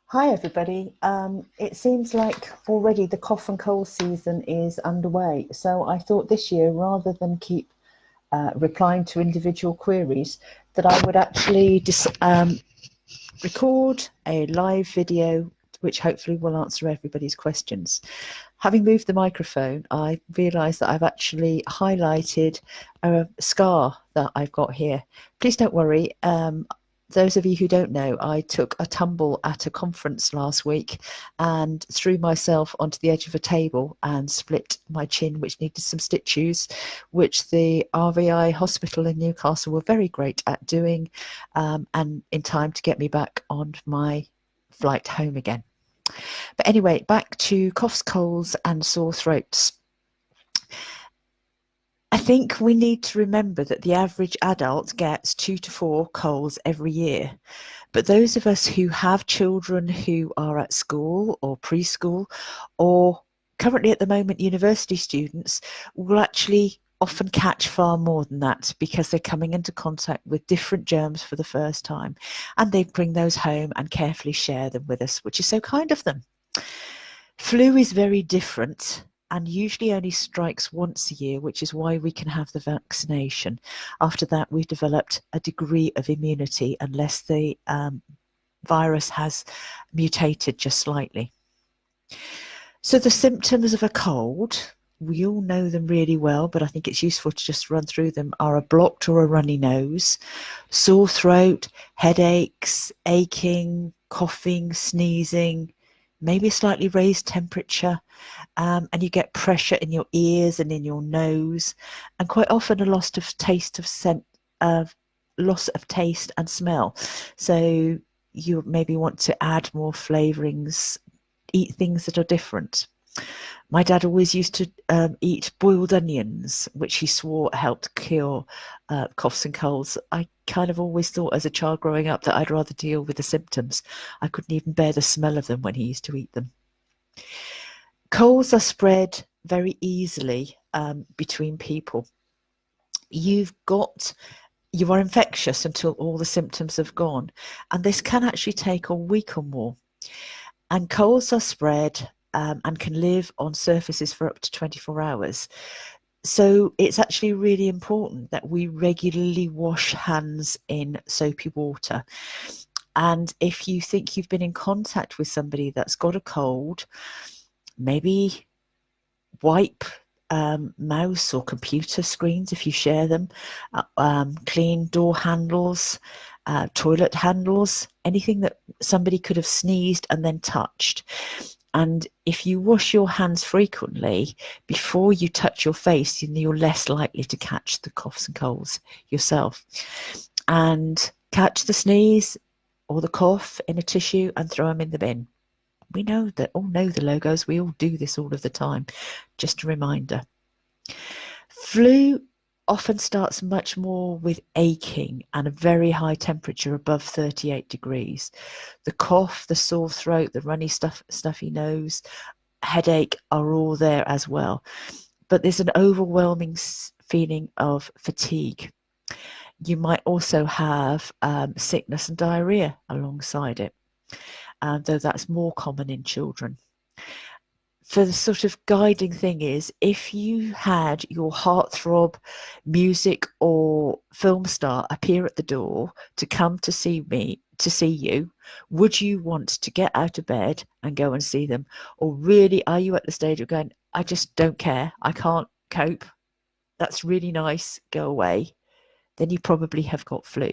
Hi everybody. It seems like already the cough and cold season is underway. So I thought this year, rather than keep replying to individual queries, that I would actually record a live video which hopefully will answer everybody's questions. Having moved the microphone, I realised that I've actually highlighted a scar that I've got here. Please don't worry. Those of you who don't know, I took a tumble at a conference last week and threw myself onto the edge of a table and split my chin, which needed some stitches, which the RVI hospital in Newcastle were very great at doing, and in time to get me back on my flight home again. But anyway, back to coughs, colds, and sore throats. I think we need to remember that the average adult gets 2 to 4 colds every year. But those of us who have children who are at school or preschool, or currently at the moment university students, will actually often catch far more than that because they're coming into contact with different germs for the first time, and they bring those home and carefully share them with us, which is so kind of them. Flu is very different and usually only strikes once a year, which is why we can have the vaccination. After that, we've developed a degree of immunity unless the virus has mutated just slightly. So the symptoms of a cold, we all know them really well, but I think it's useful to just run through them, are a blocked or a runny nose, sore throat, headaches, aching, coughing, sneezing, maybe a slightly raised temperature, and you get pressure in your ears and in your nose, and quite often a loss of taste of scent, loss of taste and smell. So you maybe want to add more flavourings, eat things that are different. My dad always used to eat boiled onions, which he swore helped cure coughs and colds. I kind of always thought as a child growing up that I'd rather deal with the symptoms. I couldn't even bear the smell of them when he used to eat them. Colds are spread very easily between people. You are infectious until all the symptoms have gone, and this can actually take a week or more. And colds are spread and can live on surfaces for up to 24 hours. So it's actually really important that we regularly wash hands in soapy water. And if you think you've been in contact with somebody that's got a cold, maybe wipe mouse or computer screens if you share them, clean door handles, toilet handles, anything that somebody could have sneezed and then touched. And if you wash your hands frequently before you touch your face, you're less likely to catch the coughs and colds yourself. And catch the sneeze or the cough in a tissue and throw them in the bin. We know that, all know the logos. We all do this all of the time. Just a reminder. Flu often starts much more with aching and a very high temperature above 38 degrees. The cough, the sore throat, the runny stuffy nose, headache are all there as well. But there's an overwhelming feeling of fatigue. You might also have sickness and diarrhea alongside it, though that's more common in children. For the sort of guiding thing is, if you had your heartthrob music or film star appear at the door to come to see you, would you want to get out of bed and go and see them? Or really, are you at the stage of going, I just don't care, I can't cope, that's really nice, go away? Then you probably have got flu.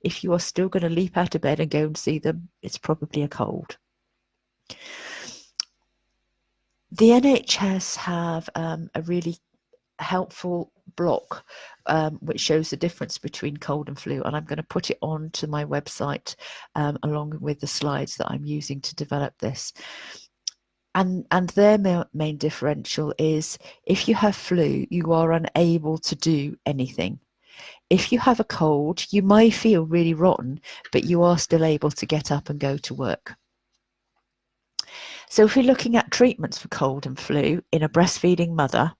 If you are still going to leap out of bed and go and see them, it's probably a cold. The NHS have a really helpful block which shows the difference between cold and flu, and I'm going to put it onto my website along with the slides that I'm using to develop this. And their main differential is, if you have flu, you are unable to do anything. If you have a cold, you may feel really rotten, but you are still able to get up and go to work. So if we're looking at treatments for cold and flu in a breastfeeding mother,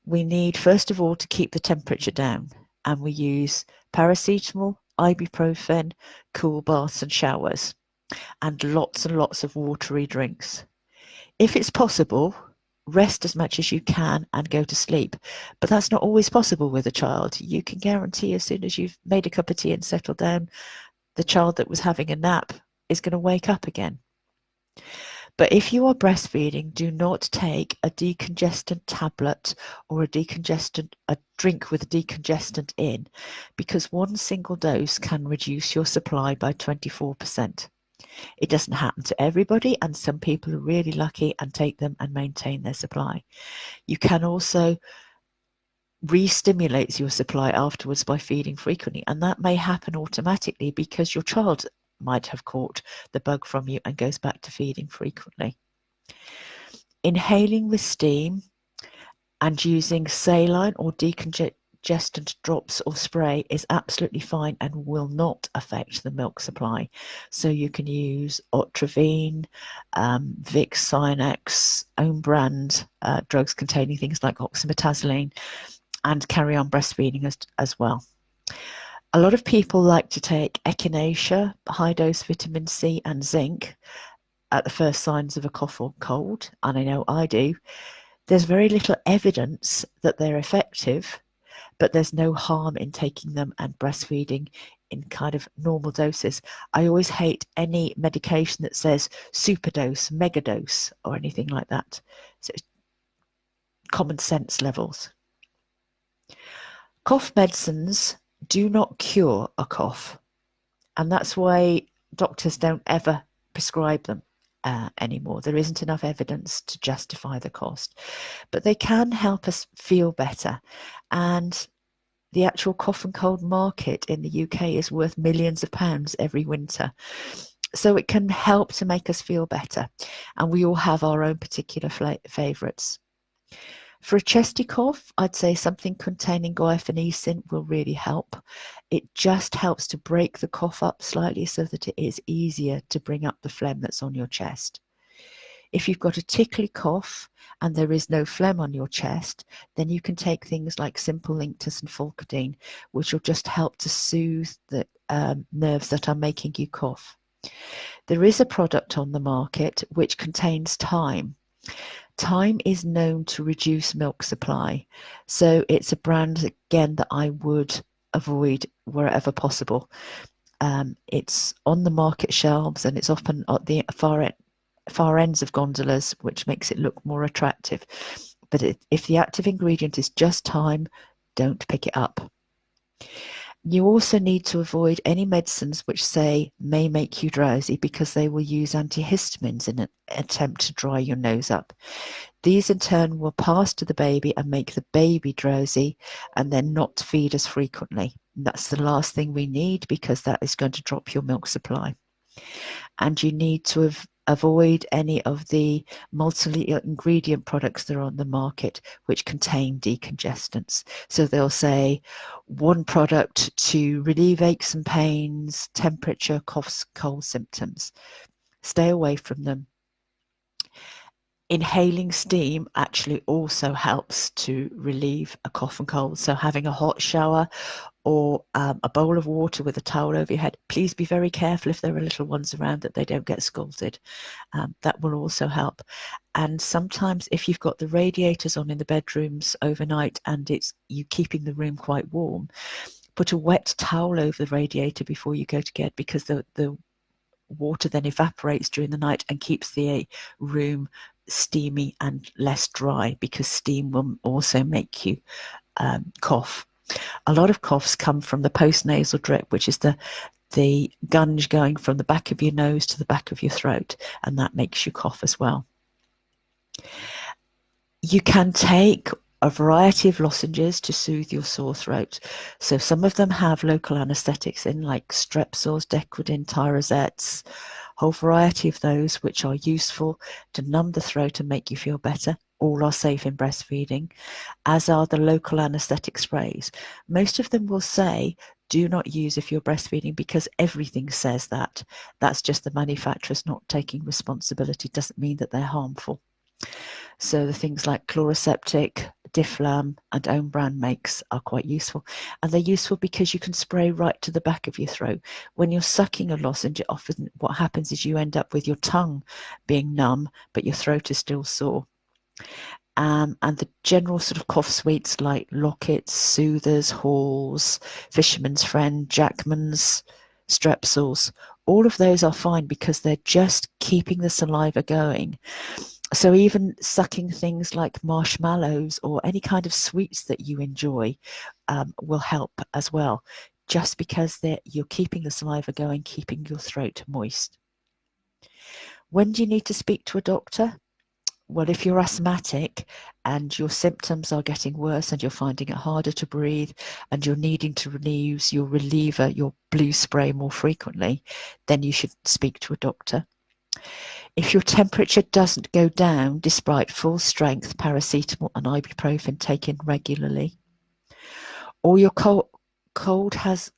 we need, first of all, to keep the temperature down, and we use paracetamol, ibuprofen, cool baths and showers. and lots of watery drinks. If it's possible, rest as much as you can and go to sleep. But that's not always possible with a child. You can guarantee as soon as you've made a cup of tea and settled down, the child that was having a nap is going to wake up again. But if you are breastfeeding, do not take a decongestant tablet or a drink with a decongestant in, because one single dose can reduce your supply by 24%. It doesn't happen to everybody, and some people are really lucky and take them and maintain their supply. You can also re-stimulate your supply afterwards by feeding frequently, and that may happen automatically because your child might have caught the bug from you and goes back to feeding frequently. Inhaling with steam and using saline or decongestant drops or spray is absolutely fine and will not affect the milk supply. So you can use Otrivine, Vicks, Sinex, own brand drugs containing things like oxymetazoline, and carry on breastfeeding as well. A lot of people like to take echinacea, high dose vitamin C and zinc at the first signs of a cough or cold, and I know I do. There's very little evidence that they're effective, but there's no harm in taking them and breastfeeding in kind of normal doses. I always hate any medication that says superdose, megadose, or anything like that. So it's common sense levels. Cough medicines do not cure a cough, and that's why doctors don't ever prescribe them anymore. There isn't enough evidence to justify the cost, but they can help us feel better. And the actual cough and cold market in the UK is worth millions of pounds every winter. So it can help to make us feel better. And we all have our own particular favourites. For a chesty cough, I'd say something containing guaifenesin will really help. It just helps to break the cough up slightly so that it is easier to bring up the phlegm that's on your chest. If you've got a tickly cough and there is no phlegm on your chest, then you can take things like Simple Linctus and Fulcadine, which will just help to soothe the nerves that are making you cough. There is a product on the market which contains thyme. Thyme is known to reduce milk supply, so it's a brand, again, that I would avoid wherever possible. It's on the market shelves and it's often at the far ends of gondolas, which makes it look more attractive. But if the active ingredient is just thyme, don't pick it up. You also need to avoid any medicines which say may make you drowsy, because they will use antihistamines in an attempt to dry your nose up. These in turn will pass to the baby and make the baby drowsy and then not feed as frequently. And that's the last thing we need, because that is going to drop your milk supply. And you need to avoid any of the multi-ingredient products that are on the market which contain decongestants. So they'll say one product to relieve aches and pains, temperature, coughs, cold symptoms. Stay away from them. Inhaling steam actually also helps to relieve a cough and cold. So having a hot shower or a bowl of water with a towel over your head. Please be very careful if there are little ones around that they don't get scalded. That will also help. And sometimes if you've got the radiators on in the bedrooms overnight and it's you keeping the room quite warm, put a wet towel over the radiator before you go to bed, because the water then evaporates during the night and keeps the room steamy and less dry, because steam will also make you cough. A lot of coughs come from the postnasal drip, which is the gunge going from the back of your nose to the back of your throat, and that makes you cough as well. You can take a variety of lozenges to soothe your sore throat. So some of them have local anesthetics in, like Strepsils, Dequadin, Tyrozettes, whole variety of those which are useful to numb the throat and make you feel better. All are safe in breastfeeding, as are the local anesthetic sprays. Most of them will say do not use if you're breastfeeding, because everything says that. That's just the manufacturers not taking responsibility. Doesn't mean that they're harmful. So the things like Chloroseptic, Difflam and own brand makes are quite useful. And they're useful because you can spray right to the back of your throat. When you're sucking a lozenge, often what happens is you end up with your tongue being numb, but your throat is still sore. And the general sort of cough sweets like Lockets, Soothers, Halls, Fisherman's Friend, Jackman's, Strepsils, all of those are fine because they're just keeping the saliva going. So even sucking things like marshmallows or any kind of sweets that you enjoy will help as well, just because you're keeping the saliva going, keeping your throat moist. When do you need to speak to a doctor? Well, if you're asthmatic and your symptoms are getting worse and you're finding it harder to breathe and you're needing to use your reliever, your blue spray more frequently, then you should speak to a doctor. If your temperature doesn't go down despite full strength paracetamol and ibuprofen taken regularly, or your cold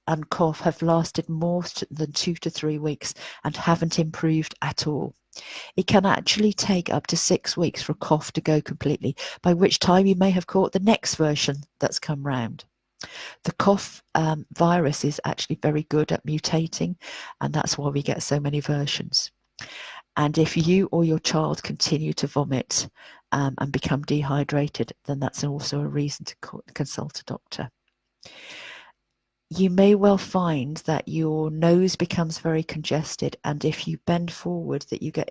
and cough have lasted more than 2 to 3 weeks and haven't improved at all, it can actually take up to 6 weeks for a cough to go completely, by which time you may have caught the next version that's come round. The cough virus is actually very good at mutating, and that's why we get so many versions. And if you or your child continue to vomit and become dehydrated, then that's also a reason to consult a doctor. You may well find that your nose becomes very congested, and if you bend forward, that you get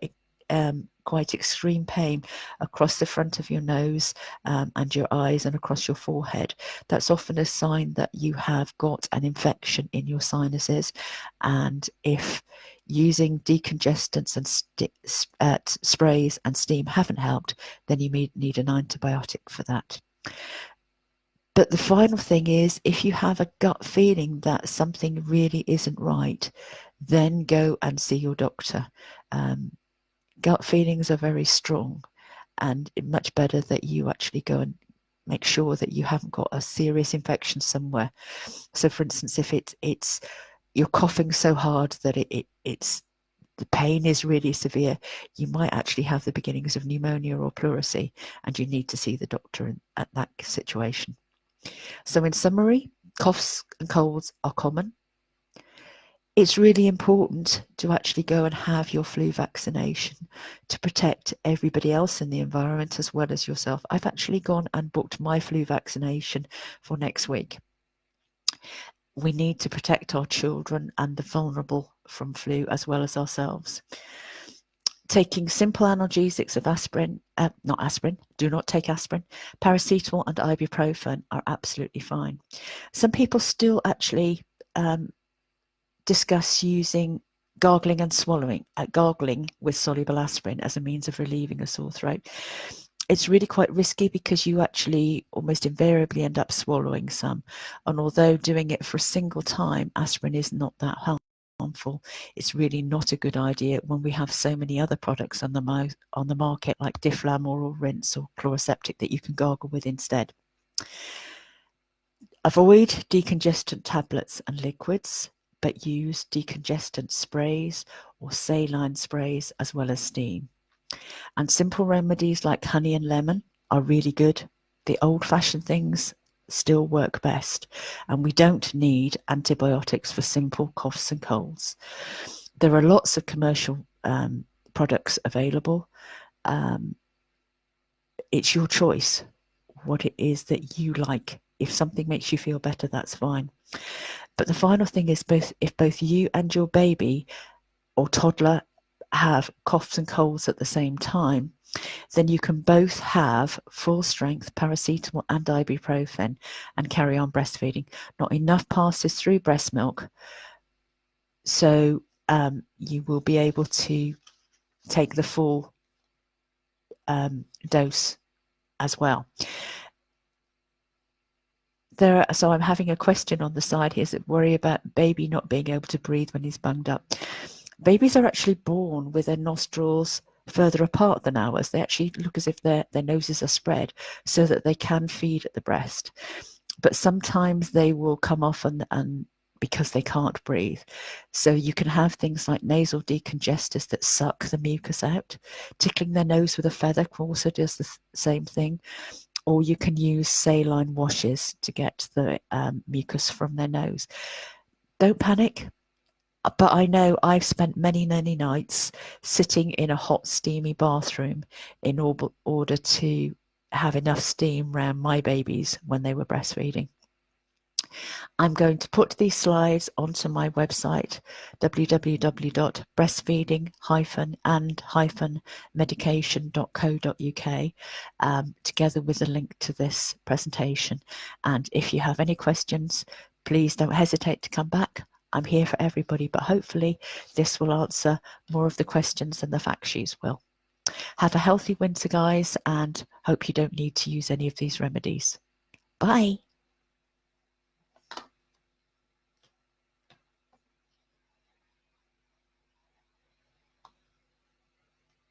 quite extreme pain across the front of your nose and your eyes and across your forehead. That's often a sign that you have got an infection in your sinuses, and if using decongestants and sprays and steam haven't helped, then you may need an antibiotic for that. But the final thing is, if you have a gut feeling that something really isn't right, then go and see your doctor. Gut feelings are very strong, and it's much better that you actually go and make sure that you haven't got a serious infection somewhere. So, for instance, if it's you're coughing so hard that it's the pain is really severe, you might actually have the beginnings of pneumonia or pleurisy, and you need to see the doctor at that situation. So in summary, coughs and colds are common. It's really important to actually go and have your flu vaccination to protect everybody else in the environment as well as yourself. I've actually gone and booked my flu vaccination for next week. We need to protect our children and the vulnerable from flu as well as ourselves. Taking simple analgesics of aspirin, not aspirin, do not take aspirin, paracetamol and ibuprofen are absolutely fine. Some people still actually discuss using gargling and swallowing, gargling with soluble aspirin as a means of relieving a sore throat. It's really quite risky because you actually almost invariably end up swallowing some. And although doing it for a single time, aspirin is not that harmful, it's really not a good idea when we have so many other products on the market like Difflam oral rinse or Chloraseptic that you can gargle with instead. Avoid decongestant tablets and liquids, but use decongestant sprays or saline sprays as well as steam. And simple remedies like honey and lemon are really good. The old-fashioned things still work best, and we don't need antibiotics for simple coughs and colds. There are lots of commercial products available. It's your choice what it is that you like. If something makes you feel better, that's fine. But the final thing is, if both you and your baby or toddler have coughs and colds at the same time, then you can both have full strength paracetamol and ibuprofen and carry on breastfeeding. Not enough passes through breast milk, so you will be able to take the full dose as well. So I'm having a question on the side here. Is it worry about baby not being able to breathe when he's bunged up? Babies are actually born with their nostrils further apart than ours. They actually look as if their noses are spread so that they can feed at the breast. But sometimes they will come off and because they can't breathe. So you can have things like nasal decongestors that suck the mucus out. Tickling their nose with a feather also does the same thing. or you can use saline washes to get the mucus from their nose. Don't panic. But I know I've spent many, many nights sitting in a hot, steamy bathroom in order to have enough steam around my babies when they were breastfeeding. I'm going to put these slides onto my website, www.breastfeeding-and-medication.co.uk, together with a link to this presentation. And if you have any questions, please don't hesitate to come back. I'm here for everybody, but hopefully this will answer more of the questions than the fact sheets will. Have a healthy winter, guys, and hope you don't need to use any of these remedies. Bye.